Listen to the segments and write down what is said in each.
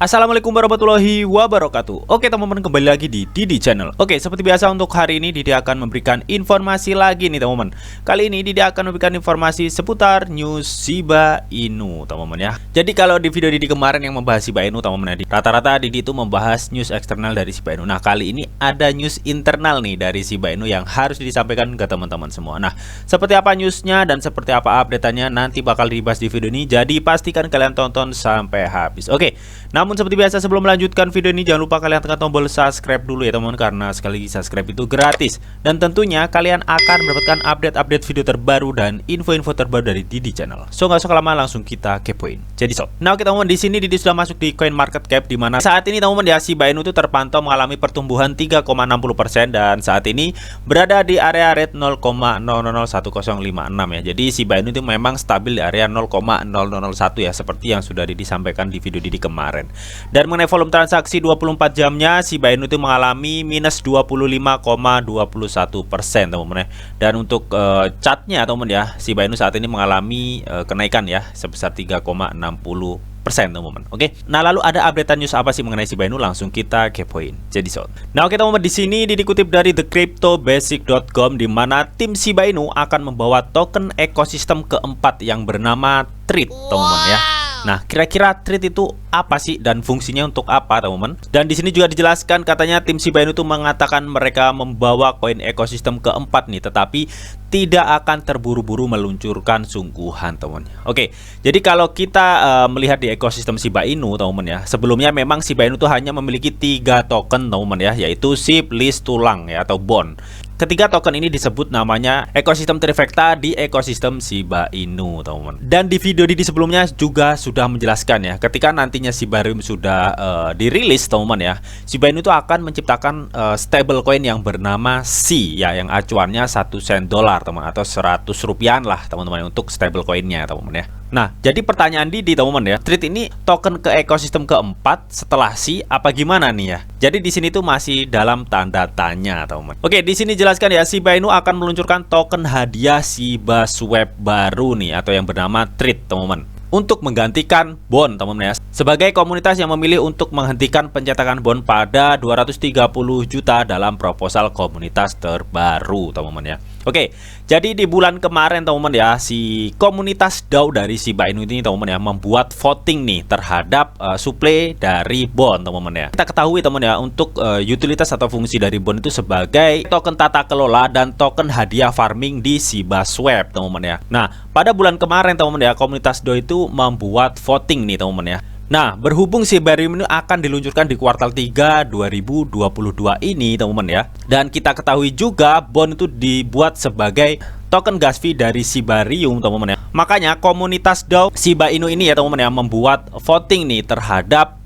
Assalamualaikum warahmatullahi wabarakatuh. Oke teman-teman, kembali lagi di Didi Channel. Oke, seperti biasa untuk hari ini Didi akan memberikan informasi lagi nih teman-teman. Kali ini Didi akan memberikan informasi seputar news Shiba Inu teman-teman ya. Jadi kalau di video Didi kemarin yang membahas Shiba Inu teman-teman ya, rata-rata Didi itu membahas news eksternal dari Shiba Inu. Nah kali ini ada news internal nih dari Shiba Inu yang harus disampaikan ke teman-teman semua. Nah seperti apa newsnya dan seperti apa update-nya nanti bakal dibahas di video ini. Jadi pastikan kalian tonton sampai habis. Oke, namun seperti biasa sebelum melanjutkan video ini jangan lupa kalian tekan tombol subscribe dulu ya teman-teman, karena sekali lagi subscribe itu gratis dan tentunya kalian akan mendapatkan update-update video terbaru dan info-info terbaru dari Didi Channel. So nggak usah lama, langsung kita kepoin. Jadi sob. Nah oke teman-teman, di sini Didi sudah masuk di Coin Market Cap di mana saat ini teman-teman ya Shiba Inu itu terpantau mengalami pertumbuhan 3,60% dan saat ini berada di area rate 0,001056 ya. Jadi Shiba Inu itu memang stabil di area 0,0001 ya, seperti yang sudah Didi sampaikan di video Didi kemarin. Dan mengenai volume transaksi 24 jamnya Shiba Inu itu mengalami minus 25,21% teman-teman ya. Dan untuk chartnya teman-teman ya, Shiba Inu saat ini mengalami kenaikan ya sebesar 3,60% teman-teman. Oke. Nah, lalu ada update news apa sih mengenai Shiba Inu? Langsung kita kepoin. Jadi sob. Nah, oke teman-teman, di sini dikutip dari thecryptobasic.com di mana tim Shiba Inu akan membawa token ekosistem keempat yang bernama TREAT, teman-teman ya. Nah, kira-kira TREAT itu apa sih dan fungsinya untuk apa, teman-teman? Dan di sini juga dijelaskan katanya tim Shiba Inu itu mengatakan mereka membawa koin ekosistem keempat nih, tetapi tidak akan terburu-buru meluncurkan sungguhan, teman. Oke, jadi kalau kita melihat di ekosistem Shiba Inu, teman-teman ya, sebelumnya memang Shiba Inu itu hanya memiliki 3 token, teman-teman ya, yaitu SHIB, LIST, Tulang ya atau Bond. Ketiga token ini disebut namanya ekosistem trifecta di ekosistem Shiba Inu, teman-teman. Dan di video di sebelumnya juga sudah menjelaskan ya, ketika nantinya Shiba Inu sudah dirilis, teman-teman ya, Shiba Inu itu akan menciptakan stablecoin yang bernama SHI ya, yang acuannya 1 sen dolar, teman, atau 100 rupiahan lah, teman-teman, untuk stablecoinnya, teman-teman ya. Nah, jadi pertanyaan Didi teman-teman ya, TREAT ini token ke ekosistem keempat setelah SHI apa gimana nih ya? Jadi di sini tuh masih dalam tanda tanya, teman-teman. Oke, di sini jelaskan ya, Shiba Inu akan meluncurkan token hadiah Shiba Swap baru nih atau yang bernama TREAT, teman-teman, untuk menggantikan bond, teman-teman ya. Sebagai komunitas yang memilih untuk menghentikan pencetakan bond pada 230 juta dalam proposal komunitas terbaru, teman-teman ya. Oke, jadi di bulan kemarin teman-teman ya, si komunitas DAO dari Shiba Inu ini teman-teman ya membuat voting nih terhadap supply dari bond, teman-teman ya. Kita ketahui teman-teman ya, untuk utilitas atau fungsi dari bond itu sebagai token tata kelola dan token hadiah farming di Shiba Swap, teman-teman ya. Nah, pada bulan kemarin teman-teman ya, komunitas DAO itu membuat voting nih teman-teman ya. Nah, berhubung Shiba Inu akan diluncurkan di kuartal 3 2022 ini teman-teman ya. Dan kita ketahui juga bond itu dibuat sebagai token gas fee dari Shiba Inu, teman-teman ya. Makanya komunitas DAO Shiba Inu ini ya teman-teman ya membuat voting nih terhadap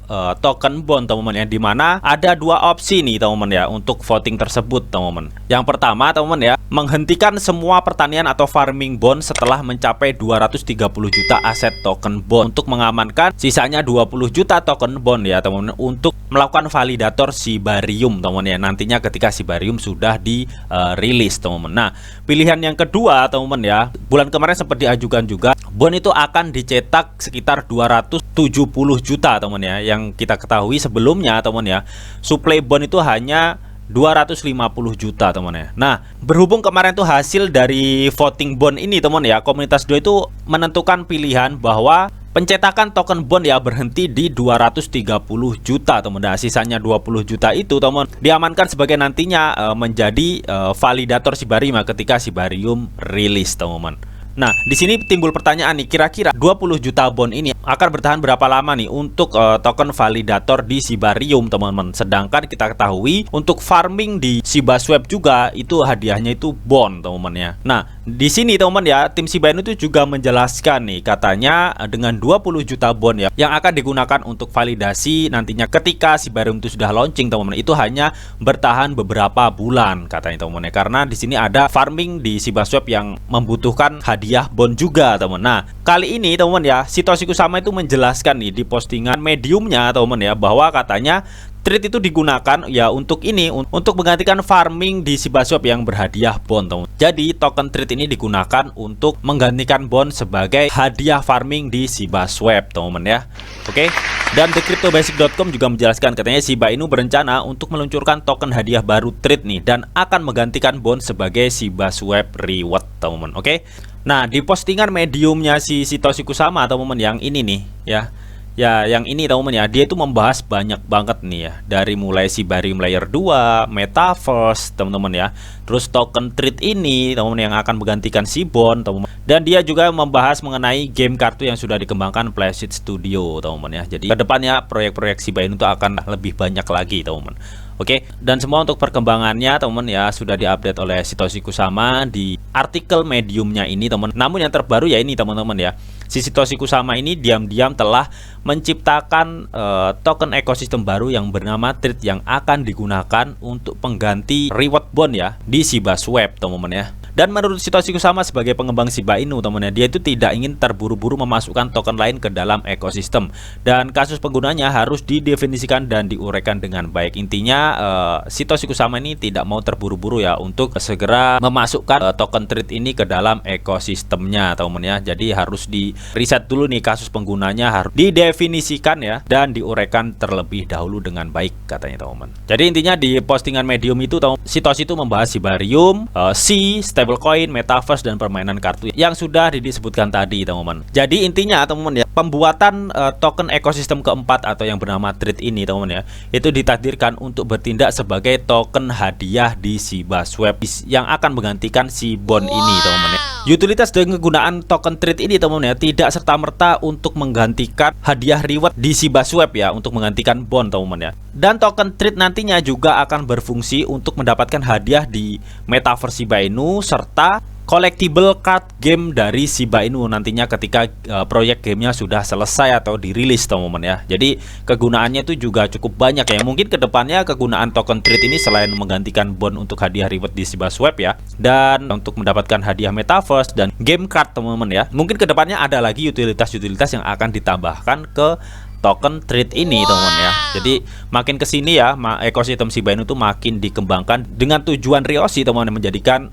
token bond, teman-teman ya, dimana ada 2 opsi nih teman-teman ya untuk voting tersebut, teman-teman. Yang pertama teman-teman ya, menghentikan semua pertanian atau farming bond setelah mencapai 230 juta aset token bond untuk mengamankan sisanya 20 juta token bond ya teman-teman, untuk melakukan validator Shiba Inu, teman-teman ya, nantinya ketika Shiba Inu sudah dirilis, teman-teman. Nah, pilihan yang kedua teman-teman ya, bulan kemarin sempat diajukan juga, bond itu akan dicetak sekitar 270 juta teman-teman ya. Yang kita ketahui sebelumnya teman ya, supply bond itu hanya 250 juta teman ya. Nah, berhubung kemarin tuh hasil dari voting bond ini teman ya, komunitas DAO itu menentukan pilihan bahwa pencetakan token bond ya berhenti di 230 juta teman. Nah, sisanya 20 juta itu teman diamankan sebagai nantinya menjadi validator Shiba Inu ketika Shiba Inu rilis, teman. Nah, di sini timbul pertanyaan nih, kira-kira 20 juta bond ini akan bertahan berapa lama nih untuk token validator di Shiba Inu, teman-teman. Sedangkan kita ketahui untuk farming di Shiba Swap juga itu hadiahnya itu bond, teman-teman ya. Nah, di sini teman-teman ya, tim Shiba Inu itu juga menjelaskan nih, katanya dengan 20 juta bond ya yang akan digunakan untuk validasi nantinya ketika Shiba Inu itu sudah launching, teman-teman, itu hanya bertahan beberapa bulan katanya, teman-teman ya. Karena di sini ada farming di Shiba Swap yang membutuhkan hadiah bond juga, teman. Nah, kali ini teman ya, Satoshi Kusama itu menjelaskan nih di postingan mediumnya, teman ya, bahwa katanya treat itu digunakan ya untuk ini, untuk menggantikan farming di Shiba Swap yang berhadiah bond, teman. Jadi token treat ini digunakan untuk menggantikan bond sebagai hadiah farming di Shiba Swap, teman-teman ya. Oke. Dan thecryptobasic.com juga menjelaskan, katanya Shiba Inu berencana untuk meluncurkan token hadiah baru treat nih, dan akan menggantikan bond sebagai Shiba Swap reward, teman-teman. Oke. Nah, di postingan mediumnya si Satoshi Kusama, teman-teman, yang ini nih ya. Ya, yang ini teman-teman ya, dia itu membahas banyak banget nih ya, dari mulai Shibarium Layer 2, Metaverse, teman-teman ya. Terus token treat ini, teman-teman, yang akan menggantikan Shibon, teman-teman. Dan dia juga membahas mengenai game kartu yang sudah dikembangkan Placid Studio, teman-teman ya. Jadi kedepannya proyek-proyek Shiba Inu itu akan lebih banyak lagi, teman-teman. Oke, dan semua untuk perkembangannya, teman-teman ya, sudah diupdate oleh Satoshi Kusama di artikel mediumnya ini, teman. Namun yang terbaru ya ini, teman-teman ya, si Satoshi Kusama ini diam-diam telah menciptakan token ekosistem baru yang bernama Treat, yang akan digunakan untuk pengganti reward bond ya di Shiba Swap, teman-teman ya. Dan menurut Satoshi Kusama sebagai pengembang Shiba Inu, teman-teman, dia itu tidak ingin terburu-buru memasukkan token lain ke dalam ekosistem, dan kasus penggunanya harus didefinisikan dan diuraikan dengan baik. Intinya Satoshi Kusama ini tidak mau terburu-buru ya untuk segera memasukkan token treat ini ke dalam ekosistemnya, teman-teman ya. Jadi harus di riset dulu nih kasus penggunanya, harus didefinisikan ya, dan diuraikan terlebih dahulu dengan baik, katanya, teman-teman. Jadi intinya di postingan medium itu, Satoshi itu membahas Shibarium, stablecoin, Metaverse, dan permainan kartu yang sudah disebutkan tadi, teman-teman. Jadi intinya, teman-teman ya, pembuatan token ekosistem keempat atau yang bernama Treat ini, teman-teman ya, itu ditakdirkan untuk bertindak sebagai token hadiah di Shiba Swap yang akan menggantikan si bond ini, teman-teman ya. Utilitas dengan penggunaan token Treat ini, teman-teman ya, tidak serta-merta untuk menggantikan hadiah reward di Shiba Swap ya, untuk menggantikan bond, teman-teman ya. Dan token Treat nantinya juga akan berfungsi untuk mendapatkan hadiah di Metaverse Shiba Inu serta collectible card game dari Shiba Inu nantinya ketika proyek gamenya sudah selesai atau dirilis, teman-teman ya. Jadi kegunaannya itu juga cukup banyak ya. Mungkin kedepannya kegunaan token treat ini selain menggantikan bond untuk hadiah reward di Shiba Swap ya, dan untuk mendapatkan hadiah Metaverse dan game card, teman-teman ya, mungkin kedepannya ada lagi utilitas-utilitas yang akan ditambahkan ke token treat ini, teman-teman ya. Jadi makin kesini ya, ekosistem Shiba Inu itu makin dikembangkan dengan tujuan Ryoshi, teman-teman, menjadikan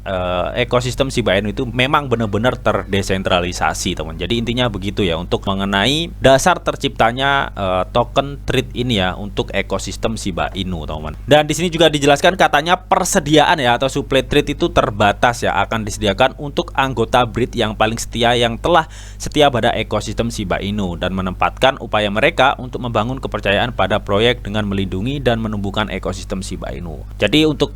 ekosistem Shiba Inu itu memang benar-benar terdesentralisasi, teman. Jadi intinya begitu ya, untuk mengenai dasar terciptanya token treat ini ya untuk ekosistem Shiba Inu, teman-teman. Dan di sini juga dijelaskan, katanya persediaan ya atau supply treat itu terbatas ya, akan disediakan untuk anggota breed yang paling setia yang telah setia pada ekosistem Shiba Inu, dan menempatkan upaya mereka untuk membangun kepercayaan pada proyek dengan melindungi dan menumbuhkan ekosistem Shiba Inu. Jadi untuk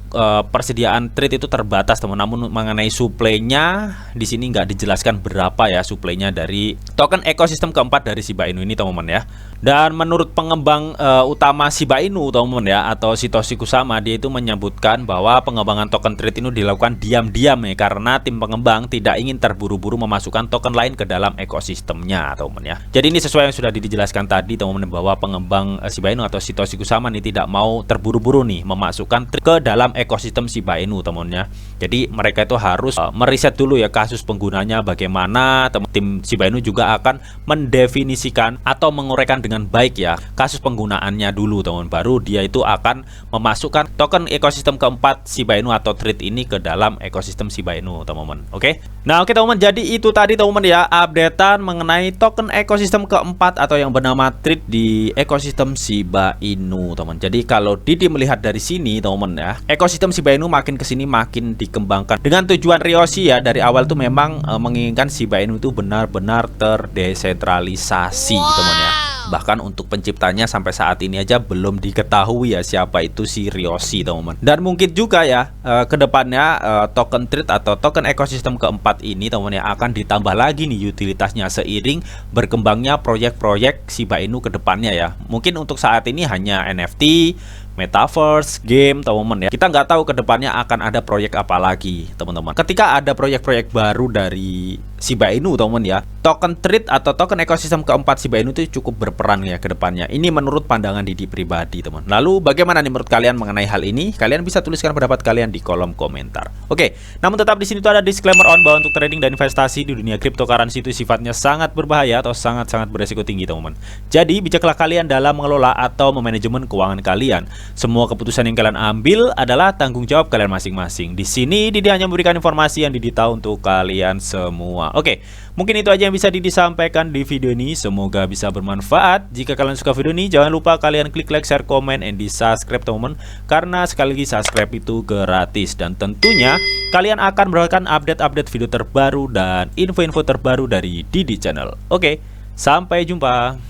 persediaan treat itu terbatas, teman. Namun mengenai suplainya di sini nggak dijelaskan berapa ya suplainya dari token ekosistem keempat dari Shiba Inu ini, teman-teman ya. Dan menurut pengembang utama Shiba Inu, teman-teman ya, atau Satoshi Kusama, dia itu menyebutkan bahwa pengembangan token treat ini dilakukan diam-diam ya, karena tim pengembang tidak ingin terburu-buru memasukkan token lain ke dalam ekosistemnya, teman-teman ya. Jadi ini sesuai yang sudah dijelaskan tadi, teman-teman, bahwa pengembang Shiba Inu atau Satoshi Kusama ini tidak mau terburu-buru nih memasukkan ke dalam ekosistem Shiba Inu, teman-teman ya. Jadi mereka itu harus meriset dulu ya kasus penggunanya bagaimana. Tim Shiba Inu juga akan mendefinisikan atau menguraikan dengan baik ya kasus penggunaannya dulu, teman. Baru dia itu akan memasukkan token ekosistem keempat Shiba Inu atau treat ini ke dalam ekosistem Shiba Inu, teman-teman. Oke. Nah, oke, teman-teman. Jadi itu tadi, teman-teman ya, updatean mengenai token ekosistem keempat atau yang bernama treat di ekosistem Shiba Inu, teman. Jadi kalau Didi melihat dari sini, teman-teman ya, ekosistem Shiba Inu makin kesini makin dikembangkan dengan tujuan Ryoshi ya. Dari awal tuh memang menginginkan Shiba Inu itu benar-benar terdesentralisasi, teman ya. Bahkan untuk penciptanya sampai saat ini aja belum diketahui ya siapa itu si Ryoshi, teman-teman. Dan mungkin juga ya kedepannya token treat atau token ekosistem keempat ini, teman-teman ya, akan ditambah lagi nih utilitasnya seiring berkembangnya proyek-proyek Shiba Inu kedepannya ya. Mungkin untuk saat ini hanya NFT, metaverse, game, teman-teman ya. Kita nggak tahu kedepannya akan ada proyek apa lagi, teman-teman. Ketika ada proyek-proyek baru dari Shiba Inu, teman-teman ya, token trade atau token ekosistem keempat Shiba Inu itu cukup berperan ya ke depannya. Ini menurut pandangan Didi pribadi, teman. Lalu bagaimana nih menurut kalian mengenai hal ini? Kalian bisa tuliskan pendapat kalian di kolom komentar. Oke, namun tetap di sini tuh ada disclaimer on bahwa untuk trading dan investasi di dunia cryptocurrency itu sifatnya sangat berbahaya atau sangat-sangat beresiko tinggi, teman-teman. Jadi bijaklah kalian dalam mengelola atau memanajemen keuangan kalian. Semua keputusan yang kalian ambil adalah tanggung jawab kalian masing-masing. Di sini Didi hanya memberikan informasi yang Didi tahu untuk kalian semua. Oke, mungkin itu aja yang bisa Didi sampaikan di video ini. Semoga bisa bermanfaat. Jika kalian suka video ini, jangan lupa kalian klik like, share, komen, and di subscribe, teman-teman. Karena sekali lagi subscribe itu gratis. Dan tentunya kalian akan mendapatkan update-update video terbaru dan info-info terbaru dari Didi Channel. Oke, sampai jumpa.